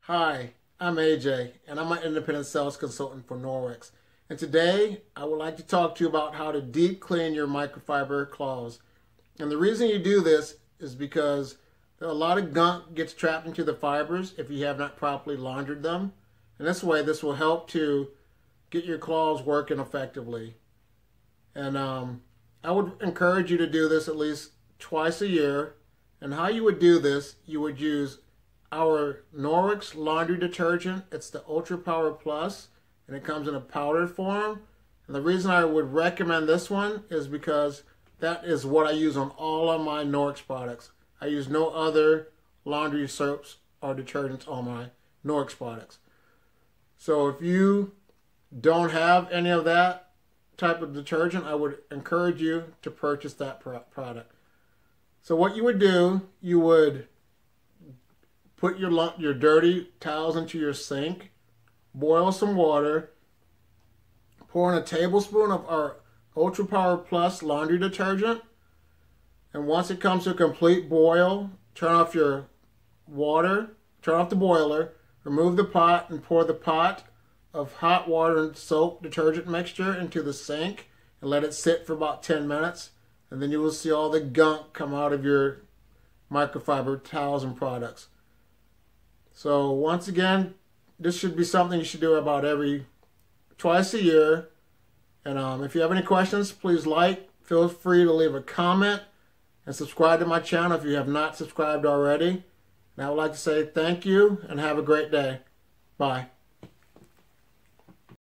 Hi, I'm AJ, and I'm an independent sales consultant for Norwex. And today, I would like to talk to you about how to deep clean your microfiber cloths. And the reason you do this is because a lot of gunk gets trapped into the fibers if you have not properly laundered them. And this way, this will help to get your cloths working effectively. And I would encourage you to do this at least twice a year. And how you would do this, you would use our Norwex laundry detergent. It's the Ultra Power Plus, and it comes in a powdered form. And the reason I would recommend this one is because that is what I use on all of my Norwex products. I use no other laundry soaps or detergents on my Norwex products. So if you don't have any of that type of detergent, I would encourage you to purchase that product. So what you would do, you would put your dirty towels into your sink, boil some water, pour in a tablespoon of our Ultra Power Plus laundry detergent, and once it comes to a complete boil, turn off your water, turn off the boiler, remove the pot, and pour the pot of hot water and soap detergent mixture into the sink and let it sit for about 10 minutes, and then you will see all the gunk come out of your microfiber towels and products. So once again, this should be something you should do about twice a year. And if you have any questions, please feel free to leave a comment and subscribe to my channel if you have not subscribed already. And I would like to say thank you and have a great day. Bye.